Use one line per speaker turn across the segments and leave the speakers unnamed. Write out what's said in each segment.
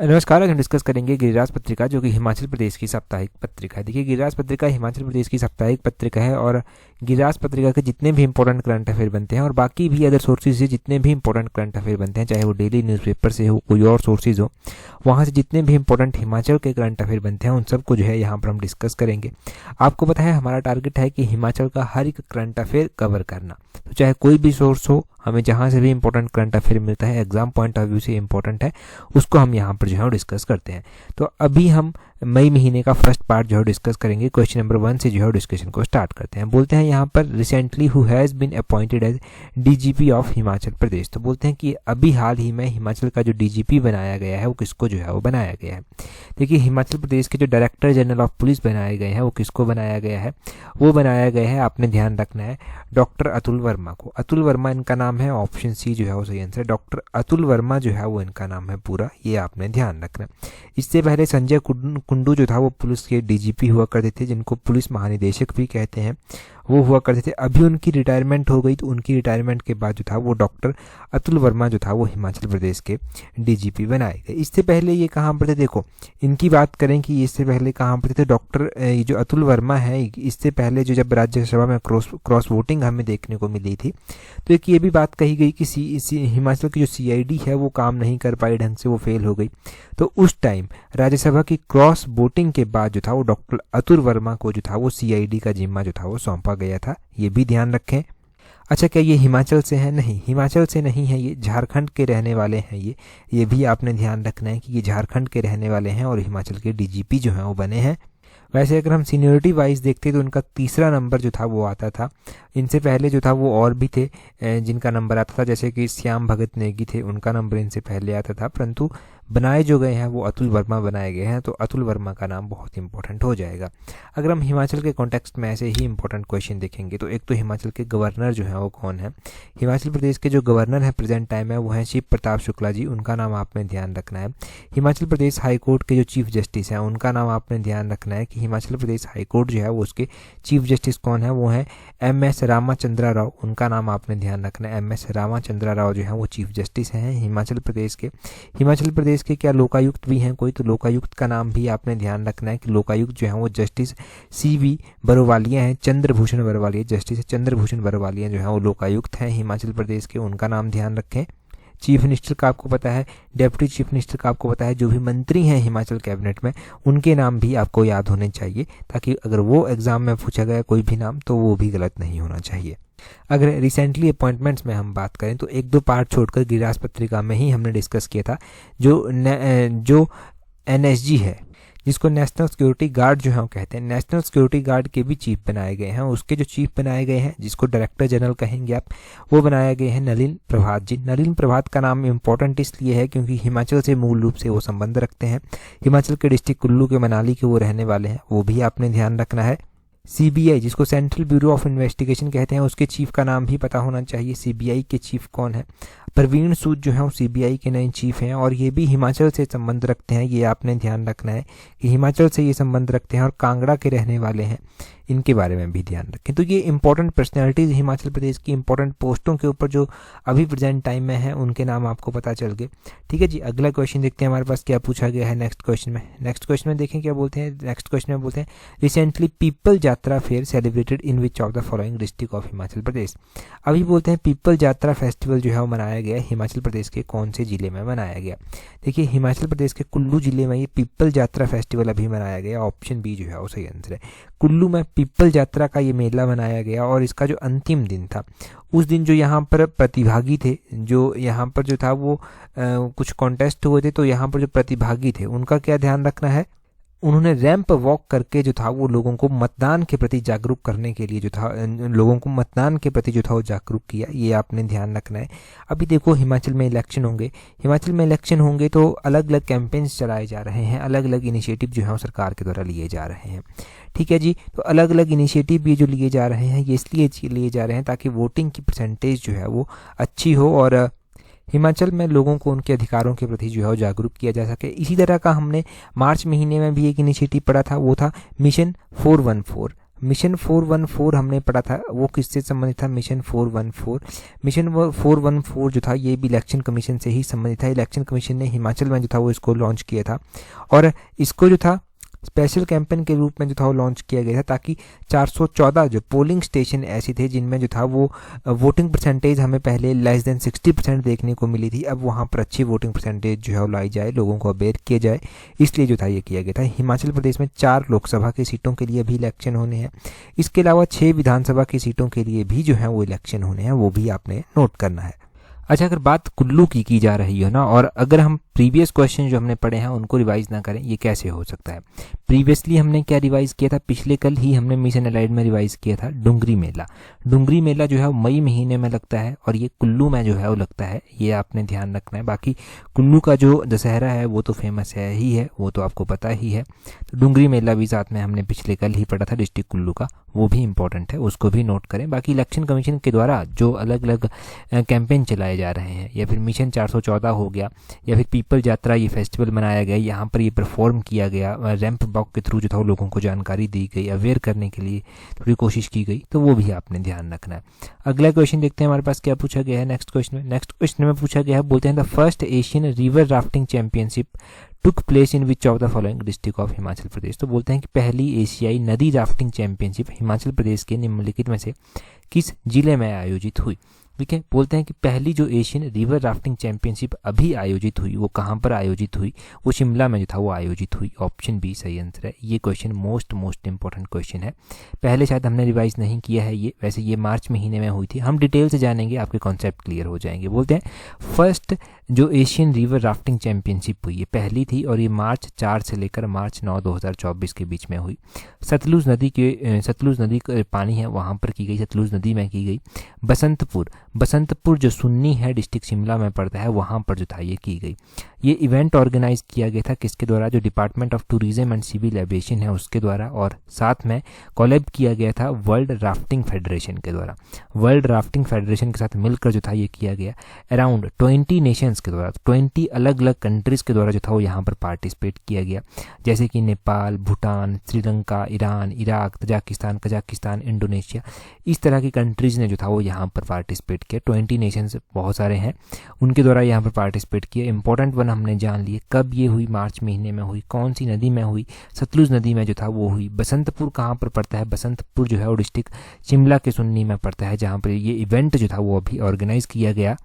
नमस्कार। आज हम डिस्कस करेंगे गिरिराज पत्रिका, जो कि हिमाचल प्रदेश की साप्ताहिक पत्रिका है। देखिए, गिरिराज पत्रिका हिमाचल प्रदेश की साप्ताहिक पत्रिका है और गिरिराज पत्रिका के जितने भी इंपॉर्टेंट करंट अफेयर बनते हैं और बाकी भी अदर सोर्सेज से जितने भी इंपॉर्टेंट करंट अफेयर बनते हैं, चाहे वो डेली न्यूज़पेपर से हो, कोई और सोर्सेज हो, वहाँ से जितने भी इंपॉर्टेंट हिमाचल के करंट अफेयर बनते हैं उन सबको जो है यहाँ पर हम डिस्कस करेंगे। आपको पता है, हमारा टारगेट है कि हिमाचल का हर एक करंट अफेयर कवर करना। तो चाहे कोई भी सोर्स हो, हमें जहाँ से भी इंपॉर्टेंट करंट अफेयर मिलता है, एग्जाम पॉइंट ऑफ व्यू से इंपॉर्टेंट है, उसको हम यहाँ पर जो है डिस्कस करते हैं। तो अभी हम मई महीने का फर्स्ट पार्ट जो है डिस्कस करेंगे। क्वेश्चन नंबर 1 से जो है डिस्कशन को स्टार्ट करते हैं। बोलते हैं यहाँ पर recently who has been appointed as DGP of Himachal Pradesh. तो बोलते हैं कि अभी हाल ही में हिमाचल का जो डीजीपी बनाया गया है वो किसको जो है वो बनाया गया है। देखिए, हिमाचल प्रदेश के जो डायरेक्टर जनरल ऑफ पुलिस बनाए गए हैं वो किसको बनाया गया है? वो बनाया गया है, आपने ध्यान रखना है, डॉक्टर अतुल वर्मा को। अतुल वर्मा इनका नाम है, ऑप्शन सी जो है वो सही आंसर है। डॉक्टर अतुल वर्मा जो है वो इनका नाम है पूरा, ये आपने ध्यान रखना। इससे पहले संजय कुंडू जो था वो पुलिस के डीजीपी हुआ करते थे, जिनको पुलिस महानिदेशक भी कहते हैं, वो हुआ करते थे। अभी उनकी रिटायरमेंट हो गई, तो उनकी रिटायरमेंट के बाद जो था वो डॉक्टर अतुल वर्मा जो था वो हिमाचल प्रदेश के डीजीपी बनाए गए। इससे पहले ये कहाँ पर थे? देखो, इनकी बात करें कि इससे पहले कहाँ पर थे डॉक्टर जो अतुल वर्मा है, इससे पहले जो जब राज्यसभा में क्रॉस वोटिंग हमें देखने को मिली थी, तो एक ये भी बात कही गई कि हिमाचल की जो सीआईडी है वो काम नहीं कर पाई ढंग से, वो फेल हो गई। तो उस टाइम राज्यसभा की क्रॉस वोटिंग के बाद जो था वो डॉक्टर अतुल वर्मा को जो था वो सीआईडी का जिम्मा जो था वो सौंपा गया था, ये भी ध्यान रखें। अच्छा, क्या ये हिमाचल से है? नहीं, हिमाचल से नहीं है, ये झारखंड के रहने वाले हैं। ये भी आपने ध्यान रखना है कि ये झारखंड के रहने वाले हैं और हिमाचल के डीजीपी जो हैं वो बने हैं। वैसे अगर हम सीनियरिटी वाइज देखते तो उनका तीसरा नंबर जो था वो आता था। इनसे पहले जो था वो और भी थे जिनका नंबर आता था, जैसे कि श्याम भगत नेगी थे, उनका नंबर इनसे पहले आता था, परंतु बनाए जो गए हैं वो अतुल वर्मा बनाए गए हैं। तो अतुल वर्मा का नाम बहुत इंपॉर्टेंट हो जाएगा। अगर हम हिमाचल के कॉन्टेक्स्ट में ऐसे ही इंपॉर्टेंट क्वेश्चन देखेंगे तो एक तो हिमाचल के गवर्नर जो है वो कौन है? हिमाचल प्रदेश के जो गवर्नर है प्रेजेंट टाइम है वो है शिव प्रताप शुक्ला जी, उनका नाम आपने ध्यान रखना है। हिमाचल प्रदेश हाईकोर्ट के जो चीफ जस्टिस हैं उनका नाम आपने ध्यान रखना है कि हिमाचल प्रदेश हाईकोर्ट जो है वो उसके चीफ जस्टिस कौन है? वो है MS रामाचंद्रा राव, उनका नाम आपने ध्यान रखना है। MS रामाचंद्रा राव जो है वो चीफ जस्टिस हैं हिमाचल प्रदेश के। हिमाचल प्रदेश के क्या लोकायुक्त भी हैं कोई? तो लोकायुक्त का नाम भी आपने ध्यान रखना है कि लोकायुक्त जो है वो जस्टिस CV बरोवालिया हैं, चंद्रभूषण बरोवालिया, जस्टिस चंद्रभूषण बरोवालिया जो है वो लोकायुक्त हैं हिमाचल प्रदेश के, उनका नाम ध्यान रखें। चीफ मिनिस्टर का आपको पता है, डेप्यूटी चीफ मिनिस्टर का आपको पता है, जो भी मंत्री हैं हिमाचल कैबिनेट में उनके नाम भी आपको याद होने चाहिए, ताकि अगर वो एग्जाम में पूछा गया कोई भी नाम तो वो भी गलत नहीं होना चाहिए। अगर रिसेंटली अपॉइंटमेंट्स में हम बात करें तो एक दो पार्ट छोड़कर गिरिराज पत्रिका में ही हमने डिस्कस किया था जो NSG है, जिसको नेशनल सिक्योरिटी गार्ड जो है वो कहते हैं, नेशनल सिक्योरिटी गार्ड के भी चीफ बनाए गए हैं। उसके जो चीफ बनाए गए हैं, जिसको डायरेक्टर जनरल कहेंगे आप, वो बनाए गए हैं नलिन प्रभात जी। नलिन प्रभात का नाम इंपॉर्टेंट इसलिए है क्योंकि हिमाचल से मूल रूप से वो संबंध रखते हैं। हिमाचल के डिस्ट्रिक्ट कुल्लू के मनाली के वो रहने वाले हैं, वो भी आपने ध्यान रखना है। CBI, जिसको सेंट्रल ब्यूरो ऑफ इन्वेस्टिगेशन कहते हैं, उसके चीफ का नाम भी पता होना चाहिए। CBI के चीफ कौन है? प्रवीण सूद जो है वो CBI के नए चीफ हैं और ये भी हिमाचल से संबंध रखते हैं। ये आपने ध्यान रखना है कि हिमाचल से ये संबंध रखते हैं और कांगड़ा के रहने वाले हैं, इनके बारे में भी ध्यान रखें। तो ये इंपॉर्टेंट पर्सनैलिटीज हिमाचल प्रदेश की इंपॉर्टेंट पोस्टों के ऊपर जो अभी प्रेजेंट टाइम में है उनके नाम आपको पता चल गए। ठीक है जी, अगला क्वेश्चन देखते हैं हमारे पास क्या पूछा गया है नेक्स्ट क्वेश्चन में देखें क्या बोलते हैं। नेक्स्ट क्वेश्चन में बोलते हैं recently Pipal Yatra fair celebrated in which of the following district of Himachal Pradesh. अभी बोलते हैं पीपल यात्रा फेस्टिवल जो है वो मनाया गया हिमाचल प्रदेश के कौन से जिले में मनाया गया? देखिए, हिमाचल प्रदेश के कुल्लू जिले में ये पीपल यात्रा फेस्टिवल अभी मनाया गया। ऑप्शन बी जो है वो सही आंसर है। कुल्लू में पीपल यात्रा का ये मेला मनाया गया और इसका जो अंतिम दिन था, उस दिन जो यहाँ पर प्रतिभागी थे, जो यहाँ पर जो था वो कुछ कॉन्टेस्ट हुए थे, तो यहाँ पर जो प्रतिभागी थे उनका क्या ध्यान रखना है? उन्होंने रैंप वॉक करके जो था वो लोगों को मतदान के प्रति जागरूक करने के लिए जो था लोगों को मतदान के प्रति जो था वो जागरूक किया, ये आपने ध्यान रखना है। अभी देखो, हिमाचल में इलेक्शन होंगे तो अलग अलग कैंपेन्स चलाए जा रहे हैं, अलग अलग इनिशिएटिव जो है सरकार के द्वारा लिए जा रहे हैं। ठीक है जी, तो अलग अलग इनिशिएटिव भी जो लिए जा रहे हैं ये इसलिए लिए जा रहे हैं ताकि वोटिंग की परसेंटेज जो है वो अच्छी हो और हिमाचल में लोगों को उनके अधिकारों के प्रति जो है जागरूक किया जा सके। इसी तरह का हमने मार्च महीने में भी एक इनिशिएटिव पढ़ा था, वो था मिशन 414। मिशन 414 हमने पढ़ा था, वो किससे संबंधित था? मिशन 414। मिशन 414 जो था ये भी इलेक्शन कमीशन से ही संबंधित था। इलेक्शन कमीशन ने हिमाचल में जो था वो इसको लॉन्च किया था और इसको जो था स्पेशल कैंपेन के रूप में जो था वो लॉन्च किया गया था, ताकि 414 जो पोलिंग स्टेशन ऐसे थे जिनमें जो था वो वोटिंग परसेंटेज हमें पहले लेस देन 60% देखने को मिली थी, अब वहाँ पर अच्छी वोटिंग परसेंटेज जो है वो लाई जाए, लोगों को अवेयर किया जाए, इसलिए जो था ये किया गया था। हिमाचल प्रदेश में 4 लोकसभा की सीटों के लिए भी इलेक्शन होने हैं, इसके अलावा 6 विधानसभा की सीटों के लिए भी जो है वो इलेक्शन होने हैं, वो भी आपने नोट करना है। अच्छा, अगर बात कुल्लू की जा रही है ना, और अगर हम प्रीवियस क्वेश्चन जो हमने पढ़े हैं उनको रिवाइज ना करें, ये कैसे हो सकता है? प्रीवियसली हमने क्या रिवाइज किया था? पिछले कल ही हमने मिशन एलाइड में रिवाइज किया था डुंगरी मेला। डुंगरी मेला जो है वो मई महीने में लगता है और ये कुल्लू में जो है वो लगता है, ये आपने ध्यान रखना है। बाकी कुल्लू का जो दशहरा है वो तो फेमस है ही है, वो तो आपको पता ही है। तो डुंगरी मेला भी साथ में हमने पिछले कल ही पढ़ा था डिस्ट्रिक्ट कुल्लू का, वो भी इंपॉर्टेंट है, उसको भी नोट करें। बाकी इलेक्शन कमीशन के द्वारा जो अलग अलग कैंपेन चलाए जा रहे हैं, या फिर मिशन 414 हो गया, या फिर पीपल यात्रा ये फेस्टिवल मनाया गया, यहाँ पर ये परफॉर्म किया गया, रैंप वॉक के थ्रू जो था वो लोगों को जानकारी दी गई, अवेयर करने के लिए थोड़ी कोशिश की गई, तो वो भी आपने ध्यान रखना है। अगला क्वेश्चन देखते हैं हमारे पास क्या पूछा गया है नेक्स्ट क्वेश्चन में पूछा गया है, बोलते हैं the first Asian river rafting championship took place in which of the following district of Himachal Pradesh. तो बोलते हैं कि पहली एशियाई नदी राफ्टिंग चैंपियनशिप हिमाचल प्रदेश के निम्नलिखित में से किस जिले में आयोजित हुई? ठीक है, बोलते हैं कि पहली जो एशियन रिवर राफ्टिंग चैंपियनशिप अभी आयोजित हुई वो कहाँ पर आयोजित हुई? वो शिमला में जो था वो आयोजित हुई। ऑप्शन बी सही आंसर है। ये क्वेश्चन मोस्ट इंपॉर्टेंट क्वेश्चन है, पहले शायद हमने रिवाइज नहीं किया है ये, वैसे ये मार्च महीने में हुई थी। हम डिटेल से जानेंगे, आपके कॉन्सेप्ट क्लियर हो जाएंगे। बोलते हैं फर्स्ट जो एशियन रिवर राफ्टिंग चैंपियनशिप हुई ये पहली थी और ये मार्च 4 से लेकर मार्च 9 2024 के बीच में हुई। सतलुज नदी का पानी है वहाँ पर की गई, सतलुज नदी में की गई। बसंतपुर जो सुन्नी है डिस्ट्रिक्ट शिमला में पड़ता है, वहाँ पर जो था ये की गई। ये इवेंट ऑर्गेनाइज किया गया था किसके द्वारा? जो department of tourism and civil aviation है उसके द्वारा, और साथ में कोलैब किया गया था वर्ल्ड राफ्टिंग फेडरेशन के द्वारा। वर्ल्ड राफ्टिंग फेडरेशन के साथ मिलकर जो था ये किया गया। अराउंड 20 नेशंस के द्वारा, 20 अलग अलग कंट्रीज़ के द्वारा जो था वो यहाँ पर पार्टिसिपेट किया गया, जैसे कि Nepal, Bhutan, Sri Lanka, Iran, Iraq, Tajikistan, Kazakhstan, Indonesia, इस तरह की कंट्रीज़ ने जो था वो यहाँ पर पार्टिसिपेट किया। 20 नेशंस बहुत सारे हैं, उनके द्वारा यहाँ पर पार्टिसिपेट किया। इंपॉर्टेंट वन हमने जान लिए, कब ये हुई? मार्च महीने में हुई। कौन सी नदी में हुई? सतलुज नदी में जो था वो हुई। बसंतपुर कहाँ पर पड़ता है? बसंतपुर जो है वो डिस्ट्रिक्ट शिमला के सुन्नी में पड़ता है, जहाँ पर ये इवेंट जो था वो अभी ऑर्गेनाइज किया गया।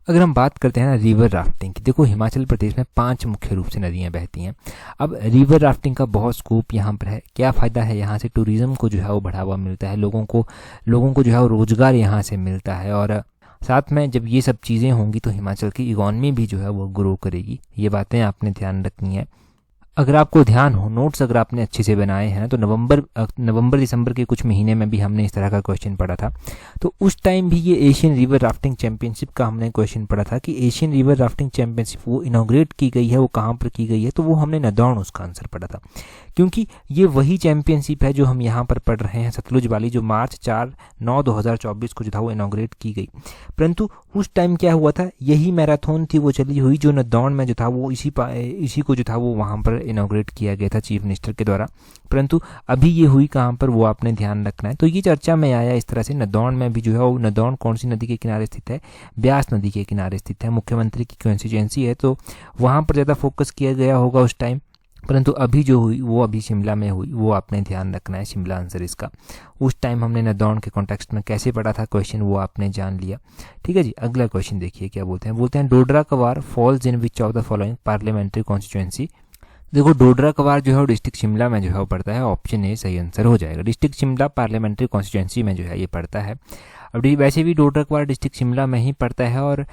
अगर हम बात करते हैं ना रिवर राफ्टिंग की, देखो हिमाचल प्रदेश में 5 मुख्य रूप से नदियाँ बहती हैं। अब रिवर राफ्टिंग का बहुत स्कोप यहाँ पर है। क्या फ़ायदा है? यहाँ से टूरिज़्म को जो है वो बढ़ावा मिलता है, लोगों को जो है वो रोज़गार यहाँ से मिलता है, और साथ में जब ये सब चीज़ें होंगी तो हिमाचल की इकॉनमी भी जो है वो ग्रो करेगी। ये बातें आपने ध्यान रखनी है। अगर आपको ध्यान हो, नोट्स अगर आपने अच्छे से बनाए हैं तो नवंबर दिसंबर के कुछ महीने में भी हमने इस तरह का क्वेश्चन पढ़ा था, तो उस टाइम भी ये एशियन रिवर राफ्टिंग चैंपियनशिप का हमने क्वेश्चन पढ़ा था कि एशियन रिवर राफ्टिंग चैंपियनशिप वो इनॉग्रेट की गई है, वो कहाँ पर की गई है, तो वो हमने नदौन उसका आंसर पढ़ा था, क्योंकि ये वही चैंपियनशिप है जो हम यहाँ पर पढ़ रहे हैं, सतलुज वाली, जो मार्च 4-9 2024 को जो था वो इनॉग्रेट की गई। परंतु उस टाइम क्या हुआ था, यही मैराथन थी वो चली हुई जो नदौन में जो था वो इसी को जो था वो वहाँ पर इनॉग्रेट किया गया था चीफ मिनिस्टर के द्वारा। परंतु अभी ये हुई कहाँ पर, वो आपने ध्यान रखना है। तो ये चर्चा में आया इस तरह से, नदौन में भी जो है वो, नदौन कौन सी नदी के किनारे स्थित है? ब्यास नदी के किनारे स्थित है। मुख्यमंत्री की कॉन्स्टिट्यूएंसी है तो वहाँ पर ज़्यादा फोकस किया गया होगा उस टाइम, परंतु अभी जो हुई वो अभी शिमला में हुई, वो आपने ध्यान रखना है, शिमला आंसर इसका। उस टाइम हमने नदौन के कॉन्टेक्स्ट में कैसे पढ़ा था क्वेश्चन, वो आपने जान लिया। ठीक है जी, अगला क्वेश्चन देखिए क्या बोलते हैं डोडरा कवार falls in which of the following parliamentary constituency. देखो डोडरा कवार जो है डिस्ट्रिक्ट शिमला में जो है वो पड़ता है, ऑप्शन ए सही आंसर हो जाएगा। डिस्ट्रिक्ट शिमला पार्लियामेंट्री कॉन्स्टिट्यूएंसी में जो है ये पड़ता है। अब वैसे भी डोडरा कवार डिस्ट्रिक्ट शिमला में ही पड़ता है, और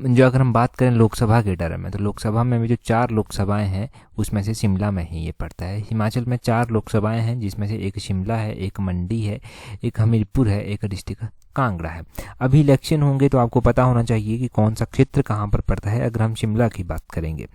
जो अगर हम बात करें लोकसभा के टर्म में, तो लोकसभा में भी जो 4 लोकसभाएं हैं उसमें से शिमला में ही ये पड़ता है। हिमाचल में 4 लोकसभाएं हैं जिसमें से एक शिमला है, एक मंडी है, एक हमीरपुर है, एक डिस्ट्रिक्ट कांगड़ा है। अभी इलेक्शन होंगे तो आपको पता होना चाहिए कि कौन सा क्षेत्र कहाँ पर पड़ता है। अगर हम शिमला की बात करेंगे,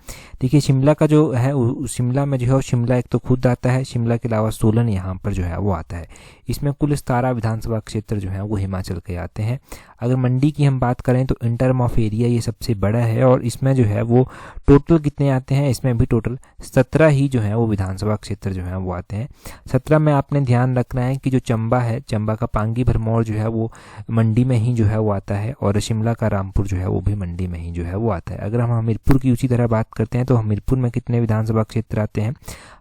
देखिए शिमला का जो है शिमला में जो है शिमला एक तो खुद आता है, शिमला के अलावा सोलन यहाँ पर जो है वो आता है। इसमें कुल 17 विधानसभा क्षेत्र जो है वो हिमाचल के आते हैं। अगर मंडी की हम बात करें तो इन टर्म ऑफ एरिया ये सबसे बड़ा है और इसमें जो है वो टोटल कितने आते हैं, इसमें भी टोटल 17 ही जो है वो विधानसभा क्षेत्र जो है वो आते हैं। 17 में आपने ध्यान रखना है कि जो चंबा है, चंबा का पांगी भरमौर जो है वो मंडी में ही जो है वो आता है और शिमला का रामपुर जो है वो भी मंडी में ही जो है वो आता है। अगर हम हमीरपुर की उसी तरह बात करते हैं तो हमीरपुर में कितने विधानसभा क्षेत्र आते हैं,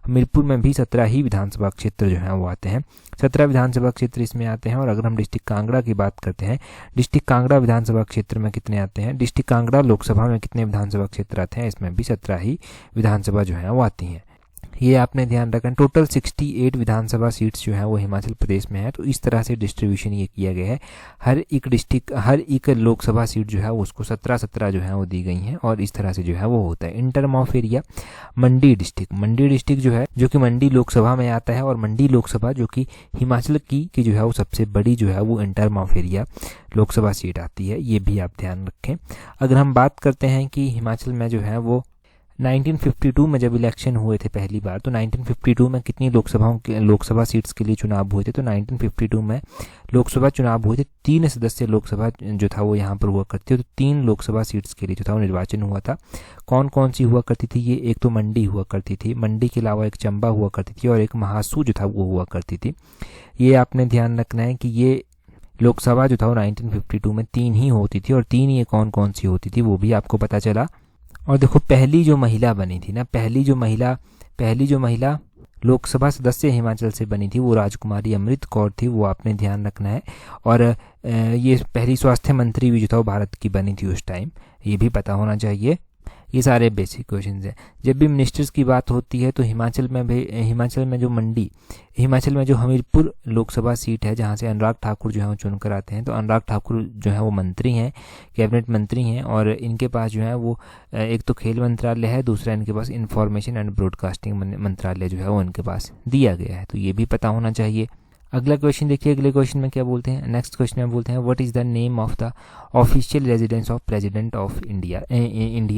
हमीरपुर में भी 17 ही विधानसभा क्षेत्र जो हैं वो आते हैं। 17 विधानसभा क्षेत्र इसमें आते हैं। और अगर हम डिस्ट्रिक्ट कांगड़ा की बात करते हैं, डिस्ट्रिक्ट कांगड़ा विधानसभा क्षेत्र में कितने आते हैं, डिस्ट्रिक्ट कांगड़ा लोकसभा में कितने विधानसभा क्षेत्र आते हैं, इसमें भी 17 ही विधानसभा जो है वो आती हैं। ये आपने ध्यान रखना। टोटल 68 विधानसभा सीट्स जो है वो हिमाचल प्रदेश में है। तो इस तरह से डिस्ट्रीब्यूशन ये किया गया है। हर एक लोकसभा सीट जो है उसको 17 जो है वो दी गई हैं और इस तरह से जो है वो होता है। In term of area Mandi district जो है जो कि मंडी लोकसभा में आता है और मंडी लोकसभा जो कि हिमाचल की जो है वो सबसे बड़ी जो है वो in term of area Lok Sabha seat आती है। ये भी आप ध्यान रखें। अगर हम बात करते हैं कि हिमाचल में जो है वो 1952 में जब इलेक्शन हुए थे पहली बार, तो 1952 में कितनी लोकसभा सीट्स के लिए चुनाव हुए थे, तो 1952 में लोकसभा चुनाव हुए थे। 3 सदस्य लोकसभा जो था वो यहाँ पर हुआ करती है। तो 3 लोकसभा सीट्स के लिए जो था वो निर्वाचन हुआ था। कौन कौन सी हुआ करती थी, ये एक तो मंडी हुआ करती थी, मंडी के अलावा एक चंबा हुआ करती थी और एक महासू जो था वो हुआ करती थी। ये आपने ध्यान रखना है कि ये लोकसभा जो था वो 1952 में 3 ही होती थी और 3 ये कौन कौन सी होती थी वो भी आपको पता चला। और देखो पहली जो महिला बनी थी ना, पहली जो महिला लोकसभा सदस्य हिमाचल से बनी थी वो राजकुमारी अमृत कौर थी, वो आपने ध्यान रखना है। और ये पहली स्वास्थ्य मंत्री भी जो था वो भारत की बनी थी उस टाइम, ये भी पता होना चाहिए। ये सारे बेसिक क्वेश्चंस हैं। जब भी मिनिस्टर्स की बात होती है तो हिमाचल में जो हमीरपुर लोकसभा सीट है जहां से अनुराग ठाकुर जो है वो चुनकर आते हैं, तो अनुराग ठाकुर जो है वो मंत्री हैं, कैबिनेट मंत्री हैं और इनके पास जो है वो एक तो खेल मंत्रालय है, दूसरा इनके पास इंफॉर्मेशन एंड ब्रॉडकास्टिंग मंत्रालय जो है वो इनके पास दिया गया है। तो ये भी पता होना चाहिए। अगला क्वेश्चन देखिए, अगले क्वेश्चन में क्या बोलते हैं, नेक्स्ट क्वेश्चन में बोलते हैं what is the name of the official residence of president of India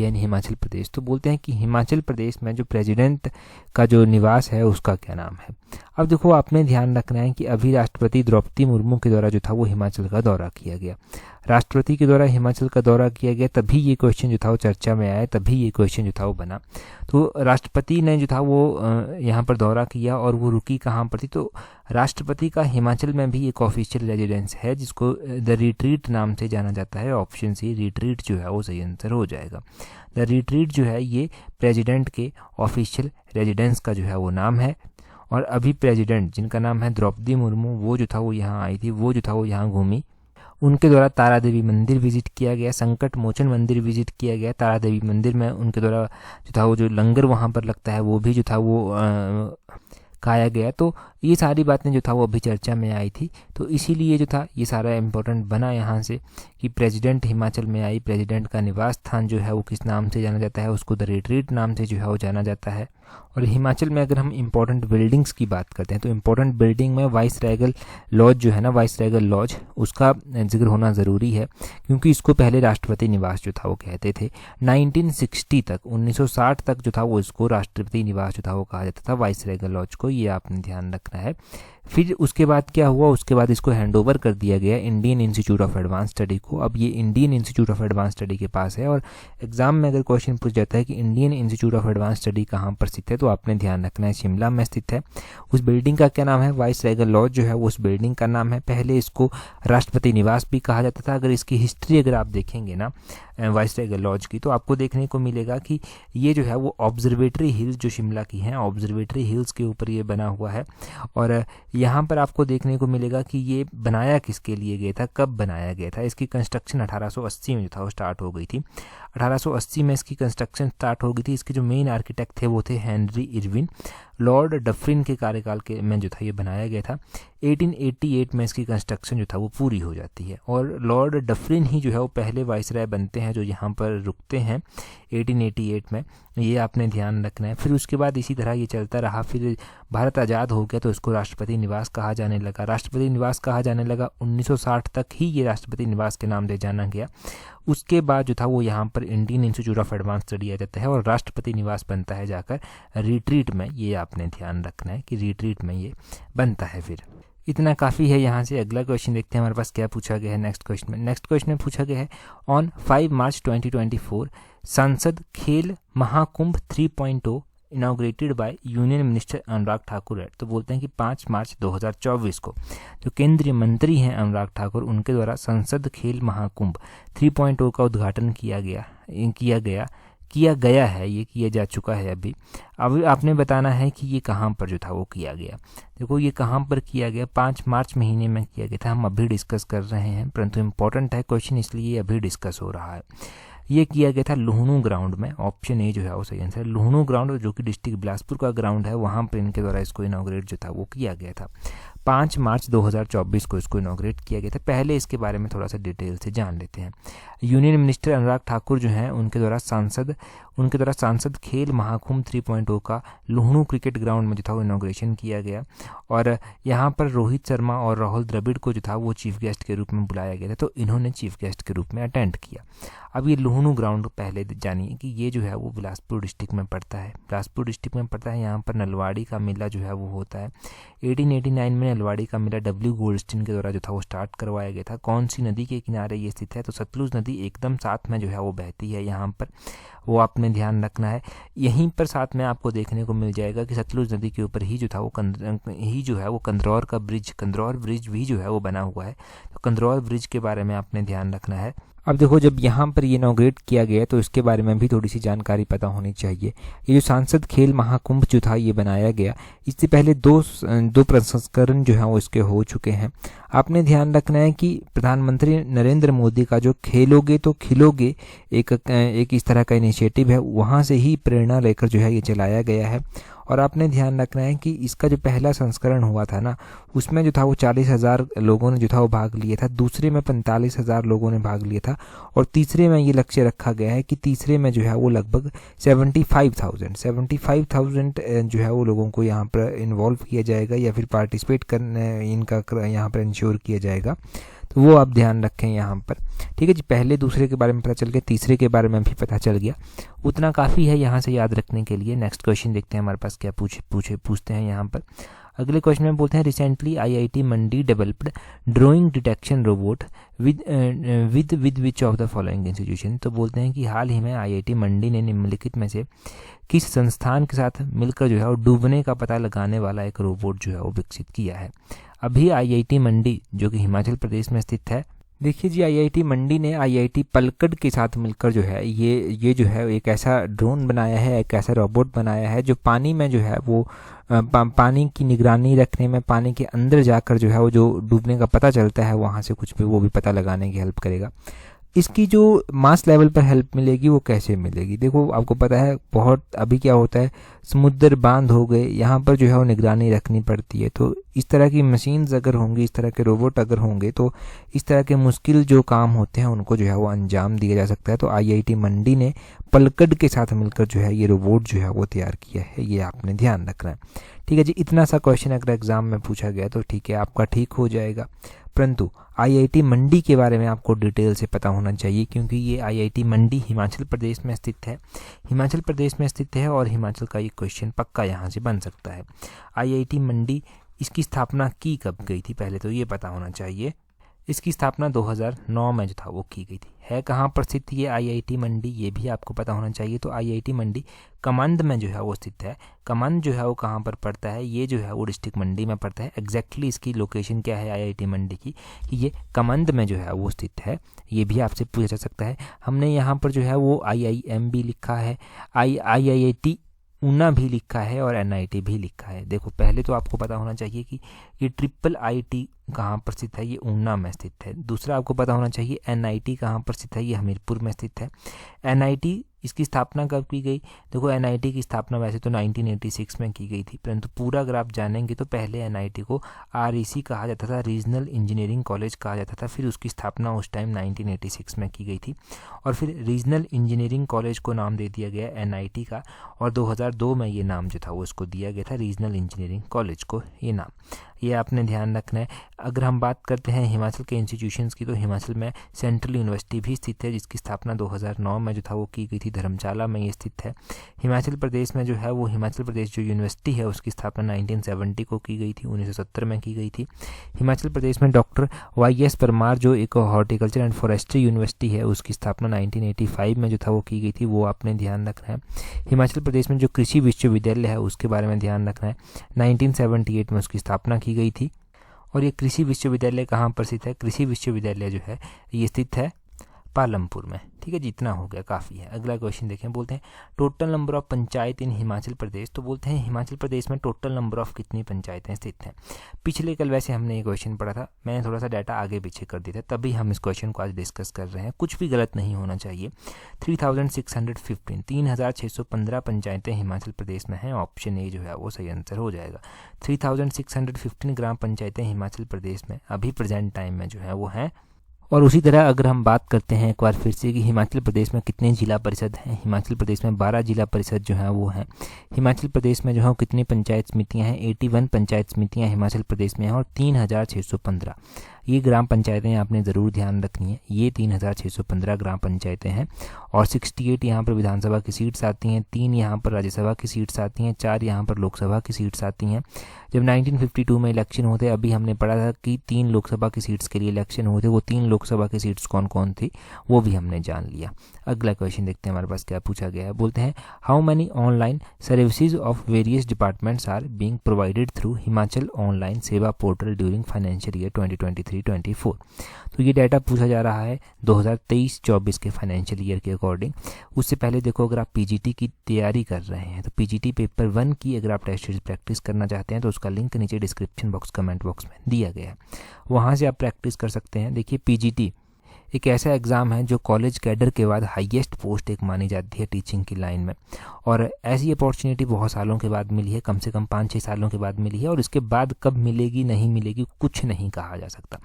in Himachal Pradesh. तो बोलते हैं कि हिमाचल प्रदेश में जो प्रेसिडेंट का जो निवास है उसका क्या नाम है। अब देखो आपने ध्यान रखना है कि अभी राष्ट्रपति द्रौपदी मुर्मू के द्वारा जो था वो हिमाचल का दौरा किया गया, राष्ट्रपति के द्वारा हिमाचल का दौरा किया गया, तभी ये क्वेश्चन जो था वो चर्चा में आया, तभी ये क्वेश्चन जो था वो बना। तो राष्ट्रपति ने जो था वो यहाँ पर दौरा किया और वो रुकी कहाँ पर थी, तो राष्ट्रपति का हिमाचल में भी एक ऑफिशियल रेजिडेंस है जिसको द रिट्रीट नाम से जाना जाता है। ऑप्शन सी रिट्रीट जो है वो सही आंसर हो जाएगा। द रिट्रीट जो है ये प्रेसिडेंट के ऑफिशियल रेजिडेंस का जो है वो नाम है। और अभी प्रेसिडेंट जिनका नाम है द्रौपदी मुर्मू, वो जो था वो यहाँ आई थी, वो जो था वो यहाँ घूमी, उनके द्वारा तारा देवी मंदिर विजिट किया गया, संकट मोचन मंदिर विजिट किया गया। तारा देवी मंदिर में उनके द्वारा जो था वो जो लंगर वहाँ पर लगता है वो भी जो था वो खाया गया। तो ये सारी बातें जो था वो अभी चर्चा में आई थी, तो इसीलिए जो था ये सारा इम्पोर्टेंट बना यहाँ से कि प्रेसिडेंट हिमाचल में आई, प्रेसिडेंट का निवास स्थान जो है वो किस नाम से जाना जाता है, उसको द रिट्रीट नाम से जो है वो जाना जाता है। और हिमाचल में अगर हम इम्पोर्टेंट बिल्डिंग्स की बात करते हैं तो इम्पोर्टेंट बिल्डिंग में वाइसरेगल लॉज जो है ना, वाइसरेगल लॉज, उसका जिक्र होना ज़रूरी है क्योंकि इसको पहले राष्ट्रपति निवास जो था वो कहते थे। 1960 तक 1960 तक जो था वो इसको राष्ट्रपति निवास जो था वो कहा जाता था, वाइसरेगल लॉज को, ये आपने ध्यान रखना है। फिर उसके बाद क्या हुआ, उसके बाद इसको हैंडओवर कर दिया गया Indian Institute of Advance study को। अब ये Indian Institute of Advance study के पास है और एग्जाम में अगर क्वेश्चन पूछ जाता है कि Indian Institute of Advance study कहाँ पर स्थित है, तो आपने ध्यान रखना है शिमला में स्थित है। उस बिल्डिंग का क्या नाम है, वाइसरेगल लॉज जो है वो उस बिल्डिंग का नाम है। पहले इसको राष्ट्रपति निवास भी कहा जाता था। अगर इसकी हिस्ट्री अगर आप देखेंगे ना वाइसरेगल लॉज की, तो आपको देखने को मिलेगा कि ये जो है वो ऑब्जर्वेटरी हिल्स जो शिमला की हैं, ऑब्जर्वेटरी हिल्स के ऊपर ये बना हुआ है। और यहाँ पर आपको देखने को मिलेगा कि ये बनाया किसके लिए गया था, कब बनाया गया था। इसकी कंस्ट्रक्शन 1880 में जो था वो स्टार्ट हो गई थी। 1880 में इसकी कंस्ट्रक्शन स्टार्ट हो गई थी। इसके जो मेन आर्किटेक्ट थे वो थे हेनरी इरविन। लॉर्ड डफरिन के कार्यकाल के में जो था ये बनाया गया था। 1888 में इसकी कंस्ट्रक्शन जो था वो पूरी हो जाती है और लॉर्ड डफरिन ही जो है वो पहले वाइसराय बनते हैं जो यहाँ पर रुकते हैं 1888 में। ये आपने ध्यान रखना है। फिर उसके बाद इसी तरह ये चलता रहा, फिर भारत आज़ाद हो गया तो इसको राष्ट्रपति निवास कहा जाने लगा। राष्ट्रपति निवास कहा जाने लगा 1960 तक ही ये राष्ट्रपति निवास के नाम से जाना गया। उसके बाद जो था वो यहाँ पर Indian Institute of Advance Study आ जाता है और राष्ट्रपति निवास बनता है जाकर रिट्रीट में। ये आपने ध्यान रखना है कि रिट्रीट में ये बनता है। फिर इतना काफ़ी है। यहाँ से अगला क्वेश्चन देखते हैं हमारे पास क्या पूछा गया है नेक्स्ट क्वेश्चन में पूछा गया है on 5 March 2024 Sansad Khel Mahakumbh 3.0 inaugurated by union minister Anurag Thakur है। तो बोलते हैं कि 5 मार्च 2024 को जो केंद्रीय मंत्री हैं अनुराग ठाकुर, उनके द्वारा संसद खेल महाकुंभ 3.0 का उद्घाटन किया गया है। ये किया जा चुका है अभी। अब आपने बताना है कि ये कहाँ पर जो था वो किया गया। देखो ये कहाँ पर किया गया, 5 मार्च महीने में किया गया था। हम अभी डिस्कस कर रहे हैं, परंतु इम्पोर्टेंट है क्वेश्चन, इसलिए अभी डिस्कस हो रहा है। ये किया गया था लुहणु ग्राउंड में। ऑप्शन ए जो है वो सही आंसर है, लुहणु ग्राउंड, जो कि डिस्ट्रिक्ट बिलासपुर का ग्राउंड है, वहाँ पर इनके द्वारा इसको इनॉग्रेट जो था वो किया गया था। 5 मार्च 2024 को इसको इनॉग्रेट किया गया था। पहले इसके बारे में थोड़ा सा डिटेल से जान लेते हैं। यूनियन मिनिस्टर अनुराग ठाकुर जो हैं उनके द्वारा सांसद खेल महाकुंभ 3.0 का लुहणु क्रिकेट ग्राउंड में जो था वो इनॉग्रेशन किया गया और यहाँ पर रोहित शर्मा और राहुल द्रविड़ को जो था वो चीफ गेस्ट के रूप में बुलाया गया था, तो इन्होंने चीफ गेस्ट के रूप में अटेंड किया। अब ये लुहणु ग्राउंड पहले जानिए कि ये जो है वो बिलासपुर डिस्ट्रिक्ट में पड़ता है। यहाँ पर नलवाड़ी का मेला जो है वो होता है। 1889 में नलवाड़ी का मेला डब्ल्यू गोल्डस्टीन के द्वारा जो था वो स्टार्ट करवाया गया था। कौन सी नदी के किनारे ये स्थित है, तो सतलुज नदी एकदम साथ में जो है वो बहती है यहाँ पर, वो आपने ध्यान रखना है। यहीं पर साथ में आपको देखने को मिल जाएगा कि सतलुज नदी के ऊपर ही जो था वो कंदरौर ब्रिज भी जो है वो बना हुआ है। तो कंदरौर ब्रिज के बारे में आपने ध्यान रखना है। अब देखो जब यहाँ पर ये इनॉग्रेट किया गया तो इसके बारे में भी थोड़ी सी जानकारी पता होनी चाहिए। ये जो सांसद खेल महाकुंभ जो था ये बनाया गया, इससे पहले दो संस्करण जो है वो इसके हो चुके हैं। आपने ध्यान रखना है कि प्रधानमंत्री नरेंद्र मोदी का जो खेलोगे तो खिलोगे एक इस तरह का इनिशिएटिव है, वहाँ से ही प्रेरणा लेकर जो है ये चलाया गया है। और आपने ध्यान रखना है कि इसका जो पहला संस्करण हुआ था ना, उसमें जो था वो 40,000 लोगों ने जो था वो भाग लिया था, दूसरे में 45,000 लोगों ने भाग लिया था और तीसरे में ये लक्ष्य रखा गया है कि तीसरे में जो है वो लगभग 75,000 जो है वो लोगों को यहाँ पर इन्वॉल्व किया जाएगा या फिर पार्टिसिपेट करने इनका यहाँ पर इंश्योर किया जाएगा। तो वो आप ध्यान रखें यहाँ पर। ठीक है जी, पहले दूसरे के बारे में पता चल गया, तीसरे के बारे में भी पता चल गया, उतना काफ़ी है यहाँ से याद रखने के लिए। नेक्स्ट क्वेश्चन देखते हैं हमारे पास क्या पूछते हैं यहाँ पर। अगले क्वेश्चन में बोलते हैं recently IIT Mandi developed drawing detection robot with which of the following institution. तो बोलते हैं कि हाल ही में आईआईटी मंडी ने निम्नलिखित में से किस संस्थान के साथ मिलकर जो है वो डूबने का पता लगाने वाला एक रोबोट जो है वो विकसित किया है। अभी आईआईटी मंडी जो कि हिमाचल प्रदेश में स्थित है, देखिए जी आईआईटी मंडी ने आईआईटी पलक्कड़ के साथ मिलकर जो है ये जो है एक ऐसा ड्रोन बनाया है, एक ऐसा रोबोट बनाया है जो पानी में जो है वो पानी की निगरानी रखने में, पानी के अंदर जाकर जो है वो जो डूबने का पता चलता है वहाँ से कुछ भी वो भी पता लगाने की हेल्प करेगा। इसकी जो मास लेवल पर हेल्प मिलेगी वो कैसे मिलेगी, देखो आपको पता है बहुत अभी क्या होता है, समुद्र बांध हो गए, यहाँ पर जो है वो निगरानी रखनी पड़ती है। तो इस तरह की मशीन्स अगर होंगी, इस तरह के रोबोट अगर होंगे तो इस तरह के मुश्किल जो काम होते हैं उनको जो है वो अंजाम दिया जा सकता है। तो आईआईटी मंडी ने पलक्कड़ के साथ मिलकर जो है ये रोबोट जो है वो तैयार किया है, ये आपने ध्यान रखना है। ठीक है जी, इतना सा क्वेश्चन अगर एग्जाम में पूछा गया तो ठीक है, आपका ठीक हो जाएगा। परंतु आईआईटी मंडी के बारे में आपको डिटेल से पता होना चाहिए, क्योंकि ये आईआईटी मंडी हिमाचल प्रदेश में स्थित है और हिमाचल का ये क्वेश्चन पक्का यहाँ से बन सकता है। आईआईटी मंडी, इसकी स्थापना की कब गई थी, पहले तो ये पता होना चाहिए। इसकी स्थापना 2009 में जो था वो की गई थी। है कहाँ पर स्थित ये आईआईटी मंडी, ये भी आपको पता होना चाहिए। तो आईआईटी मंडी कमंद में जो है वो स्थित है। कमंद जो है वो कहाँ पर पड़ता है, ये जो है वो डिस्ट्रिक्ट मंडी में पड़ता है। एग्जैक्टली इसकी लोकेशन क्या है आईआईटी मंडी की, कि ये कमंद में जो है वो स्थित है, ये भी आपसे पूछा जा सकता है। हमने यहाँ पर जो है वो IIM भी लिखा है, IIT ऊना भी लिखा है और NIT भी लिखा है। देखो पहले तो आपको पता होना चाहिए कि ये IIIT कहाँ पर स्थित है, ये ऊना में स्थित है। दूसरा आपको पता होना चाहिए NIT कहाँ पर स्थित है, ये हमीरपुर में स्थित है। NIT इसकी स्थापना कब की गई? देखो एनआईटी की स्थापना वैसे तो 1986 में की गई थी, परंतु पूरा अगर आप जानेंगे तो पहले एनआईटी को आरईसी कहा जाता था, रीजनल इंजीनियरिंग कॉलेज कहा जाता था। फिर उसकी स्थापना उस टाइम 1986 में की गई थी और फिर रीजनल इंजीनियरिंग कॉलेज को नाम दे दिया गया एनआईटी का, और 2002 में ये नाम जो था वो उसको दिया गया था, रीजनल इंजीनियरिंग कॉलेज को ये नाम। ये आपने ध्यान रखना है। अगर हम बात करते हैं हिमाचल के इंस्टीट्यूशंस की, तो हिमाचल में सेंट्रल यूनिवर्सिटी भी स्थित है, जिसकी स्थापना 2009 में जो था वो की गई थी, धर्मशाला में ये स्थित है। हिमाचल प्रदेश में जो है वो हिमाचल प्रदेश जो यूनिवर्सिटी है उसकी स्थापना 1970 को की गई थी, 1970 में की गई थी। हिमाचल प्रदेश में डॉक्टर वाई.एस. परमार जो एक हॉर्टिकल्चर एंड फॉरेस्ट्री यूनिवर्सिटी है उसकी स्थापना 1985 में जो था वो की गई थी, वो आपने ध्यान रखना है। हिमाचल प्रदेश में जो कृषि विश्वविद्यालय है उसके बारे में ध्यान रखना है, 1978 में उसकी स्थापना की गई थी। और ये कृषि विश्वविद्यालय कहाँ पर स्थित है? कृषि विश्वविद्यालय जो है ये स्थित है पालमपुर में। ठीक है, जितना हो गया काफ़ी है। अगला क्वेश्चन देखें, बोलते हैं टोटल नंबर ऑफ पंचायत इन हिमाचल प्रदेश। तो बोलते हैं हिमाचल प्रदेश में टोटल नंबर ऑफ कितनी पंचायतें स्थित हैं। पिछले कल वैसे हमने ये क्वेश्चन पढ़ा था, मैंने थोड़ा सा डाटा आगे पीछे कर दिया था, तभी हम इस क्वेश्चन को आज डिस्कस कर रहे हैं। कुछ भी गलत नहीं होना चाहिए। 3615 पंचायतें हिमाचल प्रदेश में हैं। ऑप्शन ए जो है वो सही आंसर हो जाएगा। 3615 ग्राम पंचायतें हिमाचल प्रदेश में अभी प्रेजेंट टाइम में जो है वो हैं। और उसी तरह अगर हम बात करते हैं एक बार फिर से कि हिमाचल प्रदेश में कितने जिला परिषद हैं, हिमाचल प्रदेश में 12 जिला परिषद जो हैं वो हैं। हिमाचल प्रदेश में जो है कितनी पंचायत समितियां हैं? 81 पंचायत समितियां हिमाचल प्रदेश में हैं और 3615 ये ग्राम पंचायतें आपने ज़रूर ध्यान रखनी है। ये 3615 ग्राम पंचायतें हैं और 68 यहाँ पर विधानसभा की सीट्स आती हैं, 3 यहाँ पर राज्यसभा की सीट्स आती हैं, 4 यहाँ पर लोकसभा की सीट्स आती हैं। जब 1952 में इलेक्शन होते, अभी हमने पढ़ा था कि 3 लोकसभा की सीट्स के लिए इलेक्शन होते, वो 3 लोकसभा की सीट्स कौन कौन थी वो भी हमने जान लिया। अगला क्वेश्चन देखते हैं हमारे पास क्या पूछा गया है। बोलते हैं how many online services of various departments are being provided through Himachal online Seva portal during financial year 2023-24। तो ये डाटा पूछा जा रहा है 2023-24 के फाइनेंशियल ईयर के अकॉर्डिंग। उससे पहले देखो, अगर आप पीजीटी की तैयारी कर रहे हैं तो पीजीटी पेपर 1 की अगर आप टेस्ट सीरीज प्रैक्टिस करना चाहते हैं तो उसका लिंक नीचे डिस्क्रिप्शन बॉक्स कमेंट बॉक्स में दिया गया है, वहाँ से आप प्रैक्टिस कर सकते हैं। देखिए पीजीटी एक ऐसा एग्ज़ाम है जो कॉलेज कैडर के बाद हाईएस्ट पोस्ट एक मानी जाती है टीचिंग की लाइन में, और ऐसी अपॉर्चुनिटी बहुत सालों के बाद मिली है, कम से कम 5-6 सालों के बाद मिली है, और इसके बाद कब मिलेगी नहीं मिलेगी कुछ नहीं कहा जा सकता।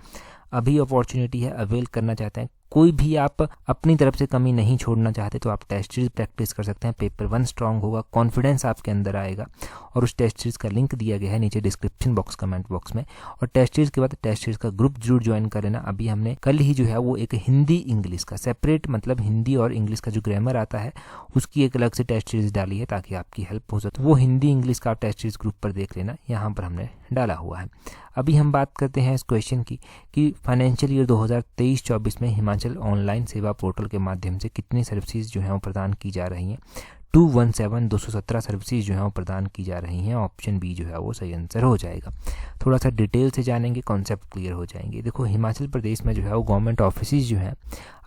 अभी अपॉर्चुनिटी है, अवेल करना चाहते हैं। कोई भी आप अपनी तरफ से कमी नहीं छोड़ना चाहते तो आप टेस्ट सीरीज प्रैक्टिस कर सकते हैं। पेपर 1 स्ट्रांग होगा, कॉन्फिडेंस आपके अंदर आएगा, और उस टेस्ट सीरीज का लिंक दिया गया है नीचे डिस्क्रिप्शन बॉक्स कमेंट बॉक्स में। और टेस्ट सीरीज के बाद टेस्ट सीरीज का ग्रुप जरूर ज्वाइन कर लेना। अभी हमने कल ही जो है वो एक हिंदी इंग्लिश का सेपरेट, मतलब हिंदी और इंग्लिश का जो ग्रामर आता है उसकी एक अलग से टेस्ट सीरीज डाली है ताकि आपकी हेल्प हो सके। वो हिंदी इंग्लिश का आप टेस्ट सीरीज ग्रुप पर देख लेना, यहाँ पर हमने डाला हुआ है। अभी हम बात करते हैं इस क्वेश्चन की कि फाइनेंशियल ईयर 2023-24 में हिमाचल ऑनलाइन सेवा पोर्टल के माध्यम से कितनी सर्विसेज जो हैं वो प्रदान की जा रही हैं। 217 सर्विसेज जो हैं वो प्रदान की जा रही हैं। ऑप्शन बी जो है वो सही आंसर हो जाएगा। थोड़ा सा डिटेल से जानेंगे, कॉन्सेप्ट क्लियर हो जाएंगे। देखो हिमाचल प्रदेश में जो है वो गवर्नमेंट ऑफिसेज जो हैं,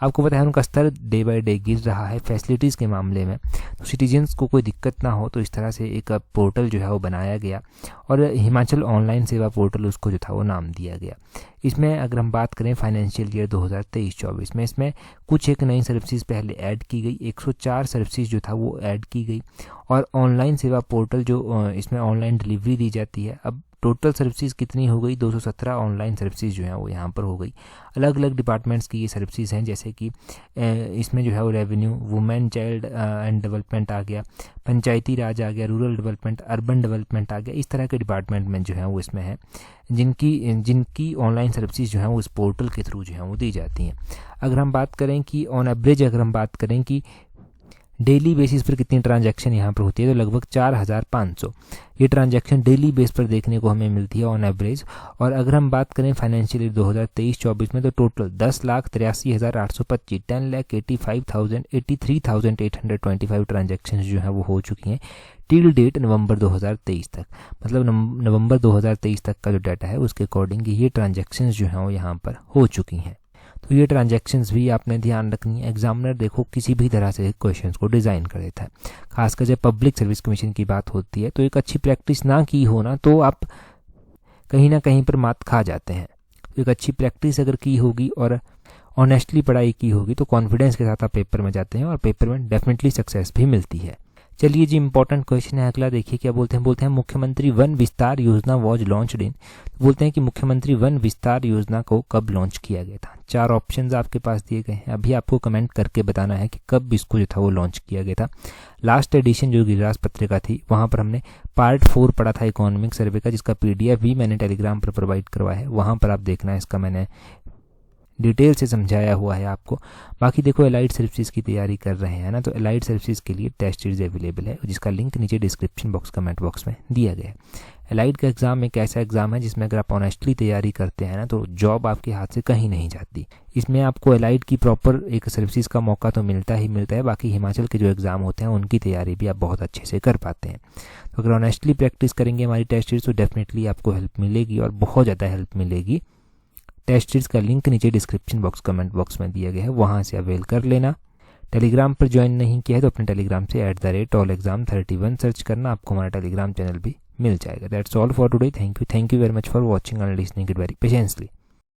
आपको पता है उनका स्तर डे बाय डे गिर रहा है फैसिलिटीज़ के मामले में। तो सिटीजन्स को कोई दिक्कत ना हो तो इस तरह से एक पोर्टल जो है वो बनाया गया और हिमाचल ऑनलाइन सेवा पोर्टल उसको जो था वो नाम दिया गया। इसमें अगर हम बात करें फाइनेंशियल ईयर 2023-24 में, इसमें कुछ एक नई सर्विसेज पहले ऐड की गई, 104 सर्विसेज जो था वो ऐड की गई, और ऑनलाइन सेवा पोर्टल जो इसमें ऑनलाइन डिलीवरी दी जाती है। अब टोटल सर्विसेज कितनी हो गई? 217 ऑनलाइन सर्विसेज जो हैं वो यहाँ पर हो गई। अलग अलग डिपार्टमेंट्स की ये सर्विसेज हैं, जैसे कि इसमें जो है वो revenue, women child and development आ गया, पंचायती राज आ गया, रूरल डेवलपमेंट, अर्बन डेवलपमेंट आ गया। इस तरह के डिपार्टमेंट में जो है वो इसमें है जिनकी ऑनलाइन सर्विसेज जो हैं वो इस पोर्टल के थ्रू जो है वो दी जाती हैं। अगर हम बात करें कि ऑन एवरेज अगर हम बात करें कि डेली बेसिस पर कितनी ट्रांजैक्शन यहाँ पर होती है, तो लगभग 4500 ये ट्रांजैक्शन डेली बेस पर देखने को हमें मिलती है ऑन एवरेज। और अगर हम बात करें फाइनेंशियल ईयर 2023-24 में, तो टोटल 10,83,825 10,83,825 ट्रांजैक्शन जो है वो हो चुकी हैं टिल डेट नवंबर 2023 तक। मतलब नवंबर 2023 तक का जो डाटा है उसके अकॉर्डिंग ये ट्रांजैक्शंस जो हैं वो यहाँ पर हो चुकी हैं। तो ये ट्रांजैक्शंस भी आपने ध्यान रखनी है। एग्जामिनर देखो किसी भी तरह से क्वेश्चंस को डिज़ाइन कर देता है, खासकर जब पब्लिक सर्विस कमीशन की बात होती है, तो एक अच्छी प्रैक्टिस ना की हो ना तो आप कहीं ना कहीं पर मात खा जाते हैं। तो एक अच्छी प्रैक्टिस अगर की होगी और ऑनेस्टली पढ़ाई की होगी तो कॉन्फिडेंस के साथ आप पेपर में जाते हैं और पेपर में डेफिनेटली सक्सेस भी मिलती है। चलिए जी, इंपॉर्टेंट क्वेश्चन है अगला, देखिए क्या बोलते हैं मुख्यमंत्री वन विस्तार योजना वॉज लॉन्च्ड इन। बोलते हैं कि मुख्यमंत्री वन विस्तार योजना को कब लॉन्च किया गया था। 4 ऑप्शंस आपके पास दिए गए हैं, अभी आपको कमेंट करके बताना है कि कब इसको जो था वो लॉन्च किया गया था। लास्ट एडिशन जो गिरिराज पत्रिका थी वहाँ पर हमने पार्ट 4 पढ़ा था इकोनॉमिक सर्वे का, जिसका PDF भी मैंने टेलीग्राम पर प्रोवाइड करवाया है, वहाँ पर आप देखना है, इसका मैंने डिटेल से समझाया हुआ है आपको। बाकी देखो एलाइड सर्विसेज की तैयारी कर रहे हैं ना, तो एलाइड सर्विसेज के लिए टेस्ट सीरीज अवेलेबल है, जिसका लिंक नीचे डिस्क्रिप्शन बॉक्स कमेंट बॉक्स में दिया गया है। एलाइड का एग्ज़ाम एक ऐसा एग्ज़ाम है जिसमें अगर आप ऑनेस्टली तैयारी करते हैं ना तो जॉब आपके हाथ से कहीं नहीं जाती। इसमें आपको एलाइड की प्रॉपर एक सर्विसेज का मौका तो मिलता ही मिलता है, बाकी हिमाचल के जो एग्ज़ाम होते हैं उनकी तैयारी भी आप बहुत अच्छे से कर पाते हैं। तो अगर ऑनेस्टली प्रैक्टिस करेंगे हमारी टेस्ट सीरीज तो डेफिनेटली आपको हेल्प मिलेगी और बहुत ज़्यादा हेल्प मिलेगी। टेस्ट सीरीज का लिंक नीचे डिस्क्रिप्शन बॉक्स कमेंट बॉक्स में दिया गया है, वहाँ से अवेल कर लेना। टेलीग्राम पर ज्वाइन नहीं किया है तो अपने टेलीग्राम से @allexam31 सर्च करना, आपको हमारा टेलीग्राम चैनल भी मिल जाएगा। That's all for today. Thank you very much for watching and listening it very patiently.